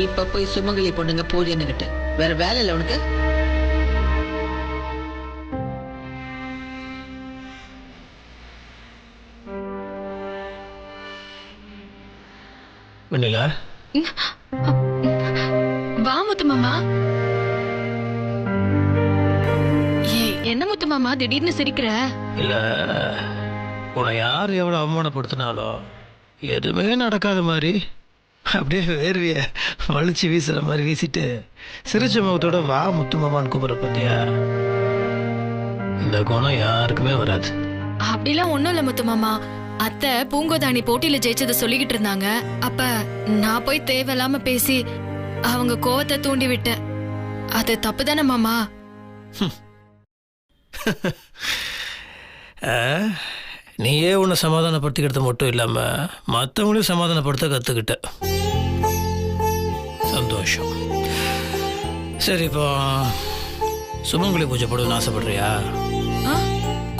இப்ப போய் சுமங்கலி பொண்ணுங்க பூஜைன்னு கிட்ட வேற வேலை இல்லை உனக்கு? வெண்ணிலா, வா முத்து மாமா. என்ன முத்து மாமா திடீர்னு சிரிக்கிற? இல்ல உன்னை யார் எவ்வளவு அவமானப்படுத்தினாலும் எதுவுமே நடக்காத மாதிரி அப்படியே வேர்வைய வலிச்சு வீசுற மாதிரி வீசிட்டு சிரிச்ச முகத்தோட வா முத்து மாமான்னு கூப்பிடுற பத்தியா? இந்த குணம் யாருக்குமே வராது. அப்படிலாம் ஒண்ணும் இல்ல முத்து மாமா. அத்தை பூங்கோதாணி போட்டியில ஜெயிச்சத சொல்லிக்கிட்டு இருந்தாங்க. அப்ப நான் போய் தேவையில்லாம பேசி அவங்க கோவத்தை தூண்டி விட்டேன். அது தப்புதானே மாமா? நீயே உன்னை சமாதானப்படுத்திக்கிறது மட்டும் இல்லாம மற்றவங்களையும் சமாதானப்படுத்த கத்துக்கிட்ட. சந்தோஷம். சரி, இப்போ சுமங்கலி பூஜை போடுன்னு ஆசைப்படுறியா?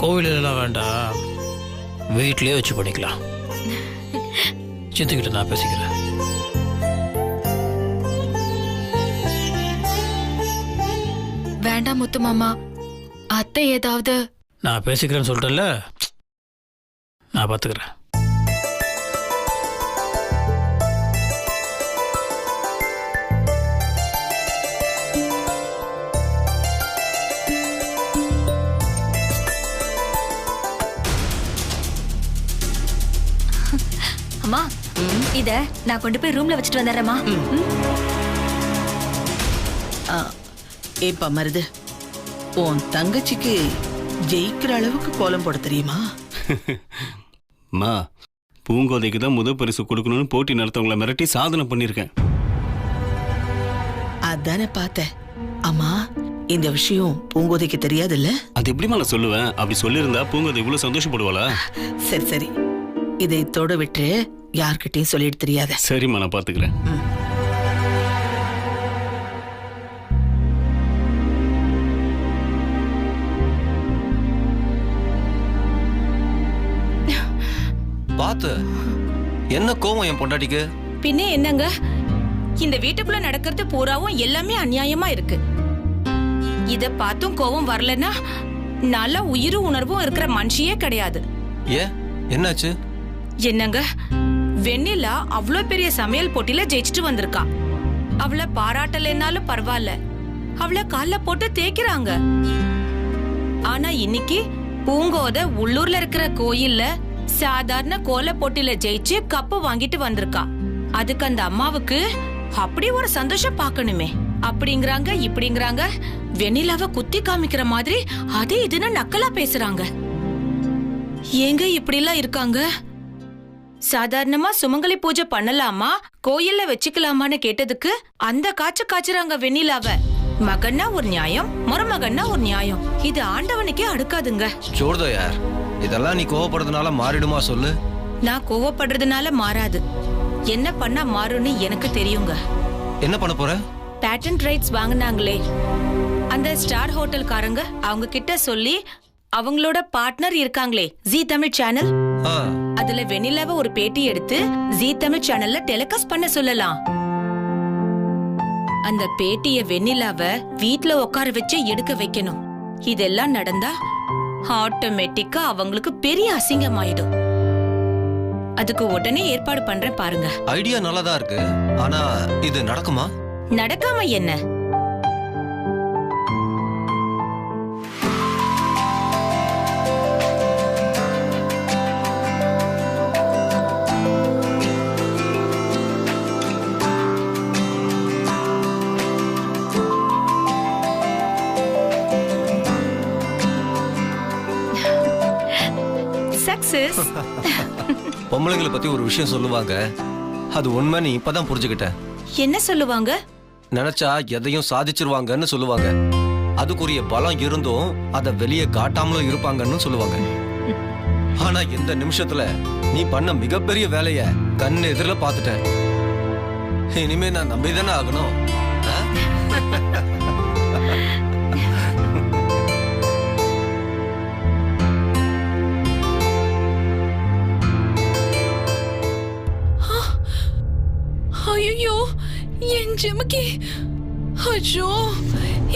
கோவிலெல்லாம் வேண்டாம், வீட்லயே வச்சு பண்ணிக்கலாம். சித்துக்கிட்ட நான் பேசிக்கிறேன். வேண்டாம் முத்து மாமா. அத்தை ஏதாவது நான் பேசிக்கிறேன்னு சொல்லிட்டேன்ல, நான் பார்த்துக்கிறேன். அம்மா, இத நான் கொண்டு போய் ரூம்ல வச்சுட்டு வந்துடுறேம்மா. ஏப்பா மருது, உன் தங்கச்சிக்கு ஜெயிக்கிற அளவுக்கு கோலம் போட தெரியுமா? மா, பூங்கோதைக்கு தான் முதல் பரிசு கொடுக்கணும்னு போட்டி நடத்தவங்களை மிரட்டி சாதனை பண்ணிருக்கேன். அதானே பார்த்தேன். ஆமா, இந்த விஷயம் பூங்கோதைக்கு தெரியாதுல்ல? அது எப்படிமா நான் சொல்லுவேன்? அப்படி சொல்லியிருந்தா பூங்கோதை இவ்வளவு சந்தோஷப்படுவாளா? சரி சரி, இதை தொட விட்டு யார்கிட்டயும் சொல்லிட்டு தெரியாத. சரிம்மா, நான் பாத்துக்கிறேன். பாத்து என்ன கோவம் என் பொண்டாட்டிக்கு? பின்ன என்னங்க, இந்த வீட்டுக்குள்ள நடக்கிறது பூராவும் எல்லாமே அநியாயமா இருக்கு. இத பார்த்தும் கோவம் வரலன்னா நல்ல உயிரும் உணர்வும் இருக்கிற மனுஷியே கிடையாது. ஏன், என்னாச்சு? என்னங்க, வெண்ணிலா அவ்வளோ பெரிய சமையல் போட்டியில ஜெயிச்சுட்டு வந்திருக்கா. அவளை பாராட்டலைன்னாலும் பரவாயில்ல, அவளை கால்ல போட்டு தேய்க்கிறாங்க. ஆனா இன்னைக்கு பூங்கோத உள்ளூர்ல இருக்கிற கோயில்ல சாதாரண கோல போட்டியில ஜெயிச்சு கப்பு வாங்கிட்டு வந்திருக்கா. அதுக்கு அந்த அம்மாவுக்கு அப்படி ஒரு சந்தோஷம் பார்க்கணுமே. அப்படிங்கிறாங்க இப்படிங்கிறாங்க, வெண்ணிலாவை குத்தி காமிக்கிற மாதிரி அது இதுன்னு நக்கலா பேசுறாங்க. ஏங்க இப்படி எல்லாம் இருக்காங்க? சாதாரணமா சுமங்கலி பூஜை பண்ணலாமா, கோயில்ல வச்சுக்கலாமான்னு கேட்டதுக்கு அந்த காய்ச்ச காய்ச்சறாங்க வெண்ணிலாவ. மகன்னா ஒரு நியாயம், மருமகன்னா ஒரு நியாயம். இது ஆண்டவனுக்கே அடுக்காதுங்க. ஜோர்தோ யார், இதெல்லாம் நீ கோவப்படுறதுனால மாறிடுமா சொல்லு? நான் கோவப்படுறதுனால மாறாது. என்ன பண்ணா மாறும்னு எனக்கு தெரியுங்க. என்ன பண்ண போற? பேட்டன்ட் ரைட்ஸ் வாங்கினாங்களே அந்த ஸ்டார் ஹோட்டல்காரங்க, அவங்க கிட்ட சொல்லி அவங்களோட பார்ட்னர் இருக்காங்களே ஜீ தமிழ் சேனல், அதுல வெண்ணிலாவை ஒரு பேட்டி எடுத்து ஜீ தமிழ் சேனல்ல டெலிகாஸ்ட் பண்ண சொல்லலாம். அந்த பேட்டிய வெண்ணிலாவை வீட்ல உட்கார வச்சு எடுக்க வைக்கணும். இதெல்லாம் நடந்தா ஆட்டோமேட்டிக்கா அவங்களுக்கு பெரிய அசிங்கமாயிடும். அதுக்கு உடனே ஏற்பாடு பண்றேன் பாருங்க. ஐடியா நல்லாதான் இருக்கு, ஆனா இது நடக்குமா? நடக்காம என்ன? சக்சஸ். பொம்பளைங்களை பத்தி ஒரு விஷயம் சொல்லுவாங்க, அது உண்மை நீ இப்பதான் புரிஞ்சுக்கிட்ட. என்ன சொல்லுவாங்க? நினைச்சா எதையும் சாதிச்சிருவாங்கன்னு சொல்லுவாங்க. அதுக்குரிய பலம் இருந்தும் அதை வெளியே காட்டாமலும் இருப்பாங்கன்னு சொல்லுவாங்க. ஆனா ஆனா இந்த நிமிஷத்துல நீ பண்ண மிகப்பெரிய வேலைய கண்ணு எதிரில பாத்துட்டேன். இனிமே நான் நம்பிதானே ஆகணும். ஆ? ஐயோ, என் ஜிமிக்கி! ஐயோ,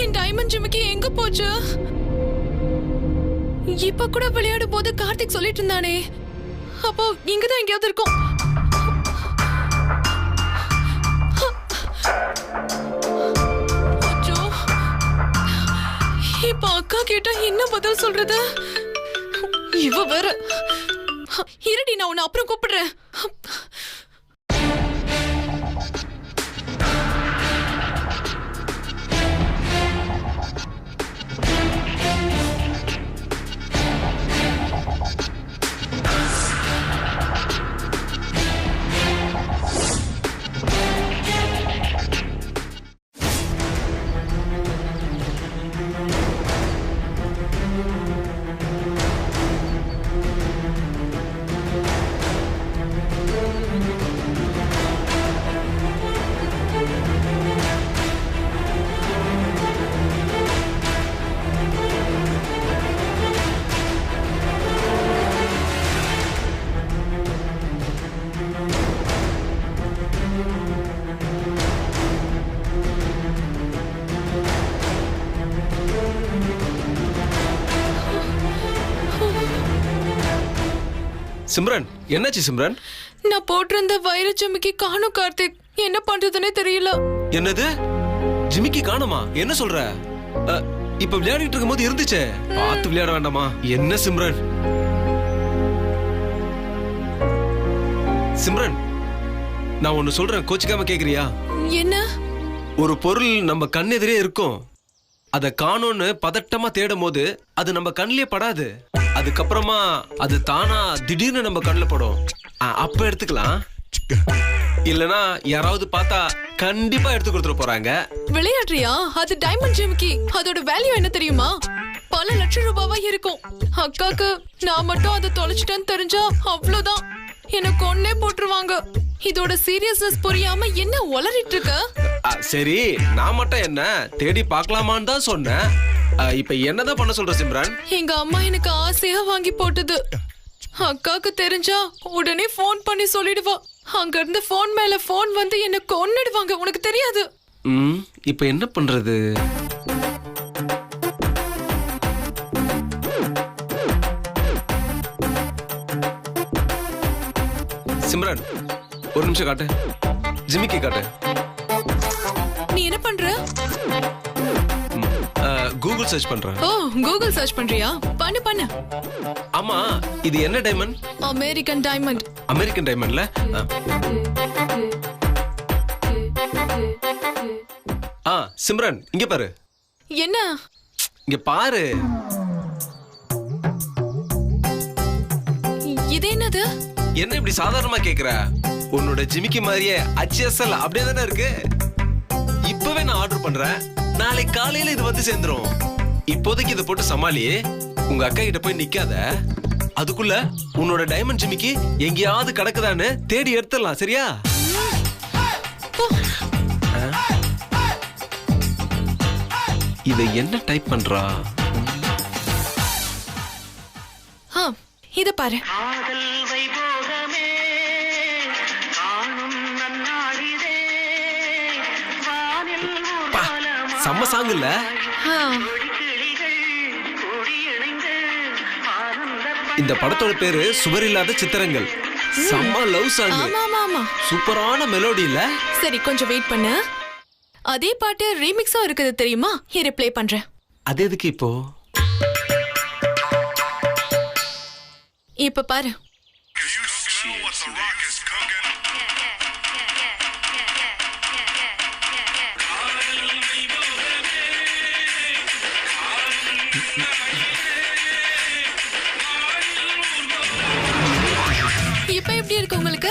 என் டைமண்ட் ஜிமிக்கி எங்க போச்சு? இப்ப கூட விளையாடும் போது கார்த்திக் சொல்லிட்டு இருந்தானே, அப்போ இங்கதான் எங்கேயாவது இருக்கும். ஐயோ, இப்ப அக்கா கேட்டா என்ன பதில் சொல்றது? இவ வேற. இருடி, நான் உன்னை அப்புறம் கூப்பிடுறேன். சிம்ரன், என்னாச்சு சிம்ரன்? நான் போட்டிருந்த வைர ஜிமிக்கி காணும் கார்த்திக். என்ன பண்றதுன்னே தெரியல. என்னது, ஜிமிக்கி காணுமா? என்ன சொல்ற? இப்ப விளையாடிட்டு இருக்கும் போது இருந்துச்சே. பார்த்து விளையாட வேண்டாமா? என்ன சிம்ரன்? சிம்ரன், நான் ஒன்னு சொல்றேன், கோச்சிக்காம கேக்குறியா? என்ன? ஒரு பொருள் நம்ம கண்ணெதிரே இருக்கும், அத காணோன்னு பதட்டமா தேடும் போது அது நம்ம கண்ணிலே படாது. அதுக்கப்புறமா அது தானா திடீர்னு நம்ம கண்ணுல படும். அப்ப எடுத்துக்கலாம். இல்லனா யாராவது பார்த்தா கண்டிப்பா எடுத்து கொடுத்துட போறாங்க. விளையாடுறியா? அது டைமண்ட் ஜிமிக்கி. அதோட வேல்யூ என்ன தெரியுமா? பல லட்சம் ரூபாவா இருக்கும். அக்காக்கு நான் மட்டும் அதை தொலைச்சிட்டேன்னு தெரிஞ்சா அவ்வளவுதான், எனக்கு ஒன்னே போட்டுருவாங்க. இதோட சீரியஸ்னஸ் புரியாம என்ன உளறிட்டு இருக்க? சரி, நான் மட்டும் என்ன தேடி பார்க்கலாமான்னு தான் சொன்னேன். இப்ப என்னதான் பண்ண சொல்ற சிம்ரன்? எங்க அம்மா எனக்கு ஆசையா வாங்கி போட்டது. அக்காக்கு தெரிஞ்சா உடனே போன் பண்ணி சொல்லிடுவா. அங்க இருந்து போன் மேல போன் வந்து என்ன கொன்னுடுவாங்க. உனக்கு தெரியாது. இப்ப என்ன பண்றது? சிம்ரன், ஒரு நிமிஷம் காட்டு. ஜிமிக்கி காட்டு. நீ என்ன பண்ற? கூகுள் சர்ச் பண்றேன். ஓ, கூகுள் சர்ச் பண்றியா? பண்ணு பண்ணு. ஆமா, இது என்ன டைமண்ட்? American diamond. அமெரிக்கன் டைமண்ட்ல? சிம்ரன், இங்க பாரு. என்ன? இங்க பாரு. இது என்னது? என்ன இப்படி சாதாரணமா கேக்குற? உன்னோட ஜிமிக்கி மாதிரியே HSL அப்படியே தானே இருக்கு. இப்பவே நான் ஆர்டர் பண்றேன், நாளைக்கு காலையில இது வந்து சேர்ந்துரும். இப்போதைக்கு இதை போட்டு சமாளி. உங்க அக்கா கிட்ட போய் நிக்காத. அதுக்குள்ள உன்னோட டைமண்ட் ஜிமிக்கி எங்கேயாவது கிடக்குதான்னு தேடி எடுத்துடலாம், சரியா? இதை என்ன டைப் பண்றா? இத பாரு. செம்ம சாங் இல்ல? இந்த படத்தோட பேரு சுவரில்லாத சித்திரங்கள். செம்ம லவ் சாங். ஆமா. சூப்பரான மெலோடி இல்ல? சரி, கொஞ்சம் வெயிட் பண்ணு. அதே பாட்டு ரீமிக்ஸா இருக்குது தெரியுமா? இரு, ப்ளே பண்றேன். அது எதுக்கு இப்போ? இப்ப பாரு. இப்ப எப்படி இருக்கு உங்களுக்கு?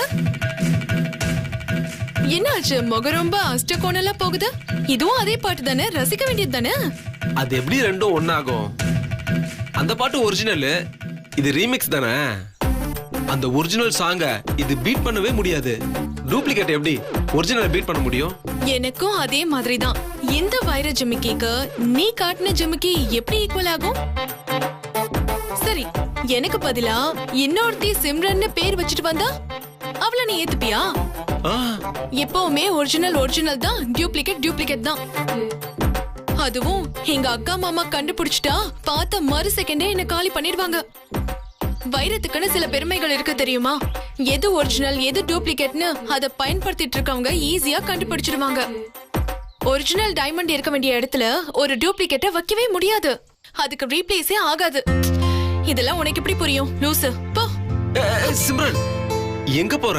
என்னாச்சு? முகம் ரொம்ப அஷ்டகோணலா போகுது. இதுவும் அதே பாட்டு தானே, ரசிக்க வேண்டியது தானே? அது எப்படி ரெண்டும் ஒன்னாகும்? அந்த பாட்டு ஒரிஜினல், இது ரீமிக்ஸ் தானே? அந்த ஒரிஜினல் சாங்க இது பீட் பண்ணவே முடியாது. டூப்ளிகேட் எப்படி ஒரிஜினலை பீட் பண்ண முடியும்? எனக்கும் அதே மாதிரி தான். இந்த வைர ஜிமிக்கிக்கு நீ காட்டின ஜிமிக்கி எப்படி ஈக்குவல் ஆகும்? சரி, எனக்கு பதிலா இன்னொருத்தி சிம்ரன்னு பேர் வச்சுட்டு வந்தா அவள நீ ஏத்துப்பியா? எப்பவுமே ஒரிஜினல் தான், டூப்ளிகேட் தான். அதுவும் எங்க அக்கா மாமா கண்டுபிடிச்சிட்டா பார்த்த மறு செகண்டே என்ன காலி பண்ணிடுவாங்க. வைரத்துக்குன்னு சில பெருமைகள் இருக்கு தெரியுமா? எது ஒரிஜினல் எது டூப்ளிகேட்னு அதை பயன்படுத்திட்டு இருக்கவங்க ஈஸியா கண்டுபிடிச்சிடுவாங்க. ஒரிஜினல் டைமண்ட் இருக்க வேண்டிய இடத்துல ஒரு டூப்ளிகேட்டை வைக்கவே முடியாது. அதுக்கு ரீப்ளேஸே ஆகாது. இதெல்லாம் உனக்கு எப்படி புரியும் லூசு? போ. சிம்ரன், எங்க போற?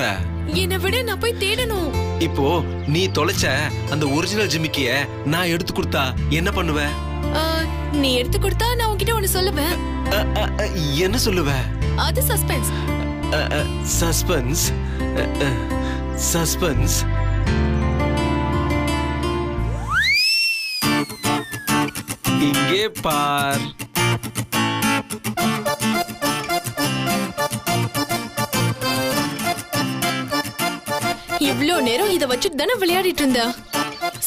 என்னை விட நான் போய் தேடணும். இப்போ நீ தொலைச்ச அந்த ஒரிஜினல் ஜிமிக்கிய நான் எடுத்து கொடுத்தா என்ன பண்ணுவ? நீ எடுத்து கொடுத்தா நான் உன்கிட்ட ஒன்னு சொல்லுவேன். என்ன சொல்லுவ? அது சஸ்பென்ஸ். சஸ்பென்ஸ்? சஸ்பென்ஸ்? இங்கே பார். இவ்ளோ நேரம் இத வச்சுட்டு தானே விளையாடிட்டு இருந்த.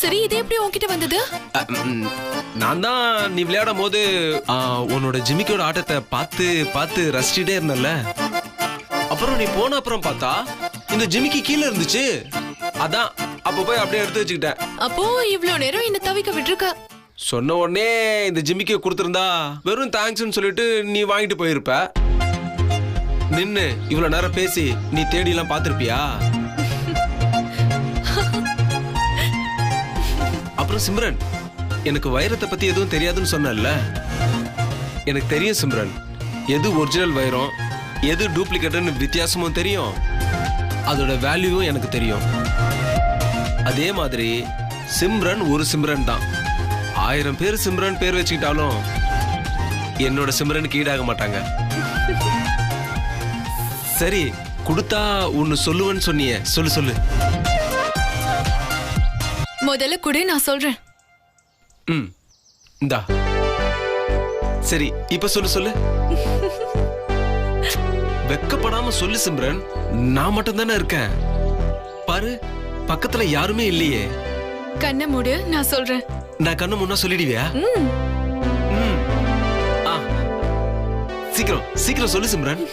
சரி, இது எப்படி உன்கிட்ட வந்தது? நான் தான் நீ விளையாடும் போது உன்னோட ஜிமிக்கியோட ஆட்டத்தை பார்த்து பார்த்து ரசிச்சுட்டே இருந்தல. அப்புறம் நீ போன அப்புறம் பார்த்தா இந்த ஜிமிக்கி கீழே இருந்துச்சு. அதான் அப்ப போய் அப்படியே எடுத்து வச்சுக்கிட்டேன். அப்போ இவ்ளோ நேரம் என்ன தவிக்க விட்டுருக்க. சொன்ன உடனே இந்த ஜிமிக்கியை கொடுத்திருந்தா வெறும் தேங்க்ஸ்ன்னு சொல்லிட்டு நீ வாங்கிட்டு போயிருப்ப. நின்னு இவ்வளவு நேரம் பேசி நீ தேடி எல்லாம் பாத்திருப்பியா? அப்புறம் சிம்ரன், எனக்கு வைரத்தை பத்தி எதுவும் தெரியாதுன்னு சொன்னல. எனக்கு தெரியும் சிம்ரன், எது ஒரிஜினல் வைரம் எது டூப்ளிகேட்னு வித்தியாசமும் தெரியும். அதோட வேல்யூவும் எனக்கு தெரியும். அதே மாதிரி சிம்ரன் ஒரு சிம்ரன் தான். 1000 பேர் சிம்ரன் பேர் வச்சுக்கிட்டாலும் என்னோட சிம்ரனுக்கு ஈடாக மாட்டாங்க. சரி, கொடுத்தா ஒன்னு சொல்லுவேன்னு சொன்னியே, சொல்லு. முதல்ல கூட நான் சொல்றேன். இந்தா. சரி, இப்ப சொல்லு. வெக்கப்படாம சொல்லு சிம்ரன். நான் மட்டும் தானே இருக்கேன். பாரு, பக்கத்துல யாருமே இல்லையே. கண்ணை மூடு, நான் சொல்றேன். நான் கண்ணு முன்னா சொல்லிடுவியா? சீக்கிரம் சொல்லு சிம்ரன்.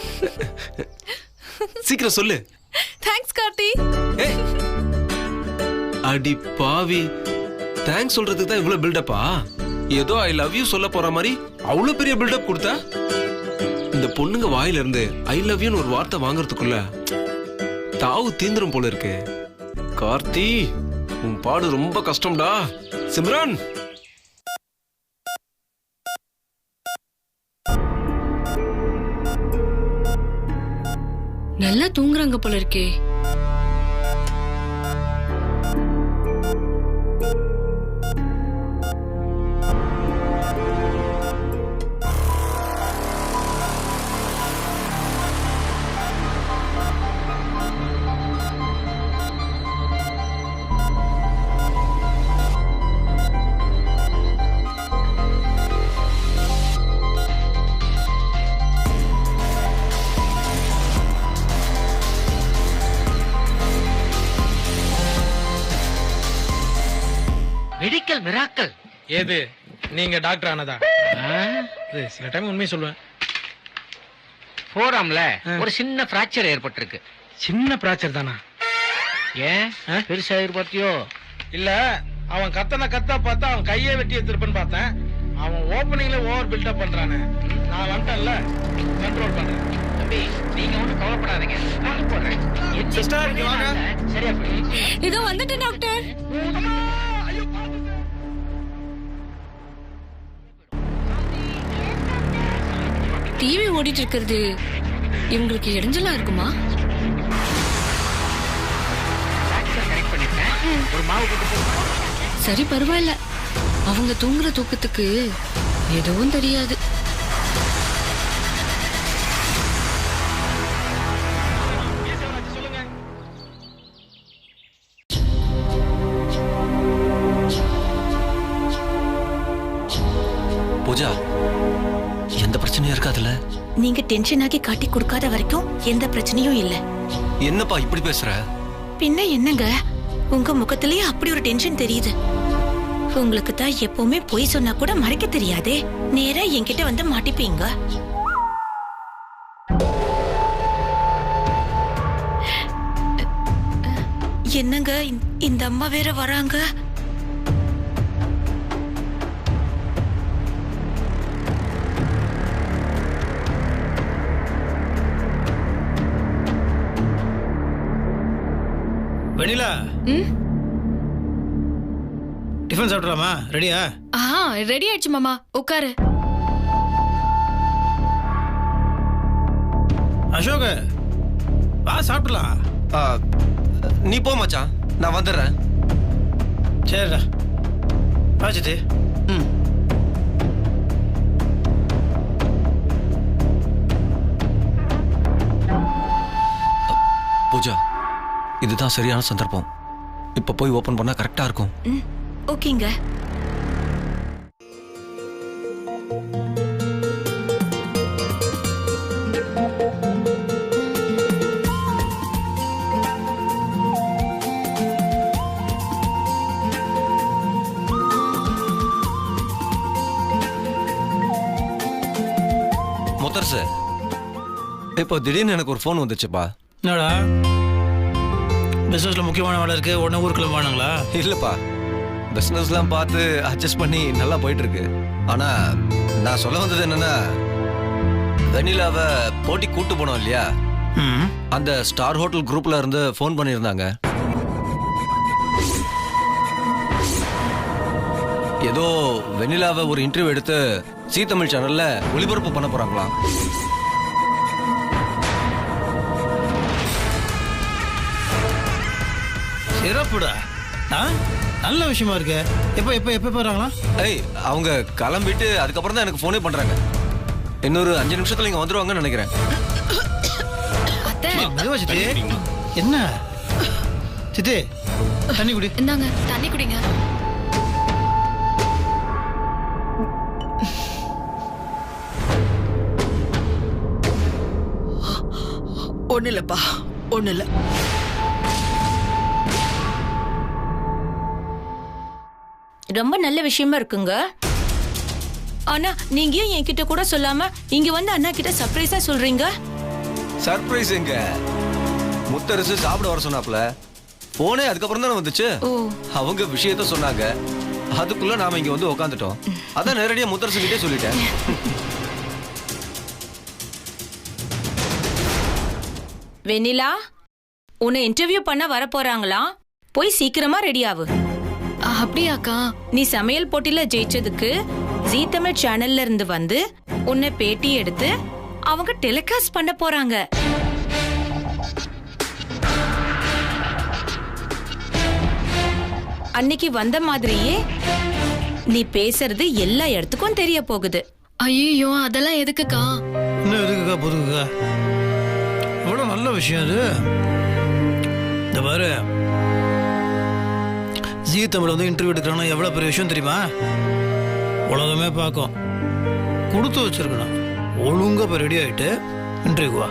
சீக்கிரம் சொல்லு. தேங்க்ஸ் கார்த்தி. அடி பாவி, தேங்க்ஸ் சொல்றதுக்கு தான் இவ்வளவு பில்டப்பா? ஏதோ ஐ லவ் யூ சொல்ல போற மாதிரி அவ்வளவு பெரிய பில்டப் கொடுத்தா? இந்த பொண்ணுங்க வாயில இருந்து ஐ லவ் யூன்னு ஒரு வார்த்தை வாங்குறதுக்குள்ள தாவு தீந்துரும் போல இருக்கு. கார்த்தி, உன் பாடு ரொம்ப கஷ்டம்டா. சிம்ரன், நல்லா தூங்குறாங்க போல இருக்கே. Medical miracle. ஏது நீங்க டாக்டர் ஆனதா? சில டைம் உண்மையை சொல்லுவேன். போராம்ல ஒரு சின்ன பிராக்சர் ஏற்பட்டிருக்கு. சின்ன பிராக்சர் தானா? ஏன் பெருசா எதிர்பார்த்தியோ? இல்ல, அவன் கத்த பார்த்தா அவன் கையே வெட்டி எடுத்துருப்பேன்னு பார்த்தேன். அவன் ஓப்பனிங்ல ஓவர் பில்டப் பண்றானே. நான் வந்துட்டேன்ல, கண்ட்ரோல் பண்றேன். தம்பி, நீங்க ஒண்ணும் கவலைப்படாதீங்க, நான் போடுறேன். சரியா போய் இதோ வந்துட்டேன் டாக்டர். டிவி ஓடிட்டு இருக்கிறது இவங்களுக்கு இடைஞ்சலா இருக்குமா? ஒரு மாவு போட்டு சரி, பரவாயில்ல. அவங்க தூங்குற தூக்கத்துக்கு எதுவும் தெரியாது. பூஜா, எந்த பிரச்சனையும் இருக்காதுல்ல? நீங்க டென்ஷன் ஆகி காட்டி கொடுக்காத வரைக்கும் எந்த பிரச்சனையும் இல்ல. என்னப்பா இப்படி பேசுற? பின்ன என்னங்க, உங்க முகத்திலேயே அப்படி ஒரு டென்ஷன் தெரியுது. உங்களுக்கு தான் எப்பவுமே பொய் சொன்னா கூட மறைக்க தெரியாதே. நேரா என்கிட்ட வந்து மாட்டிப்பீங்க. என்னங்க இந்த அம்மா வேற வராங்க. வெண்ணிலா, டிஃபன் சாப்பிடலாமா? ரெடியா? ரெடி ஆயிடுச்சு மாமா, உட்காரு. அசோக், வா சாப்பிடலாம். நீ போ மச்சான், நான் வந்துடுறேன். சரிடா, பாச்சிட்டு. பூஜா, இதுதான் சரியான சந்தர்ப்பம். இப்ப போய் ஓபன் பண்ணா கரெக்டா இருக்கும். ஓகேங்க. முத்தரசு, இப்போ திடீர்னு எனக்கு ஒரு ஃபோன் வந்துச்சுப்பா. என்னடா, பிசினஸ்ல முக்கியமான வேலை இருக்கு, உடனே ஊருக்குள்ள போனாங்களா? இல்லப்பா, பிசினஸ்லாம் பார்த்து அட்ஜஸ்ட் பண்ணி நல்லா போயிட்டு இருக்கு. ஆனா நான் சொல்ல வந்தது என்னன்னா, வெண்ணிலாவை போட்டி கூட்டு போனோம் இல்லையா, அந்த ஸ்டார் ஹோட்டல் குரூப்ல இருந்து ஃபோன் பண்ணியிருந்தாங்க. ஏதோ வெண்ணிலாவை ஒரு இன்டர்வியூ எடுத்து ஜீ தமிழ் சேனல்ல ஒளிபரப்பு பண்ண போறாங்களாம். சிறப்புடா, நல்ல விஷயமா இருக்கு. எப்ப எப்ப எப்ப போறாங்களா? அவங்க கிளம்பிட்டு அதுக்கப்புறம் தான் எனக்கு போனே பண்றாங்க. இன்னொரு 5 நிமிஷத்துல இங்க வந்துருவாங்கன்னு நினைக்கிறேன். என்ன சித்தி, தண்ணி குடி. இந்தாங்க தண்ணி குடிங்க. ஒண்ணு இல்லப்பா, ஒண்ணு இல்ல. ரொம்ப நல்ல விஷயமா இருக்குங்க. ஆனா நீங்க ஏன் என்கிட்ட கூட சொல்லாம இங்க வந்து அண்ணா கிட்ட சர்ப்ரைஸா சொல்றீங்க? சர்ப்ரைஸ் எங்க? முத்தரசு சாப்பிட வர சொன்னாப்ல, போனே அதுக்கப்புறம் தானே வந்துச்சு. அவங்க விஷயத்த சொன்னாங்க, அதுக்குள்ள நாம இங்க வந்து உட்காந்துட்டோம். அதான் நேரடியா முத்தரசு கிட்டே சொல்லிட்டேன். வெண்ணிலா, உன்னை இன்டர்வியூ பண்ண வர போறாங்களா? போய் சீக்கிரமா ரெடி ஆகு. அப்படியாக்கா? நீ சமையல் போட்டியில ஜெயிச்சதுக்கு ஜீ தமிழ் சேனல்ல இருந்து வந்து உன்னை பேட்டி எடுத்து அவங்க டெலிகாஸ்ட் பண்ண போறாங்க. அன்னைக்கு வந்த மாதிரியே நீ பேசுறது எல்லா இடத்துக்கும் தெரிய போகுது. ஐயோ, அதெல்லாம் எதுக்குக்கா? இன்னும் எதுக்குக்கா புதுக்குக்கா? இவ்வளவு நல்ல விஷயம் அது. இந்த பாரு, ஜீ தமிழ் வந்து இன்டர்வியூ எடுக்கிறாங்கன்னா எவ்வளவு பெரிய விஷயம் தெரியுமா? உலகமே பார்க்கும். கொடுத்து வச்சிருக்கணும். ஒழுங்கா போய் ரெடி ஆயிட்டு இன்டர்வியூ வா.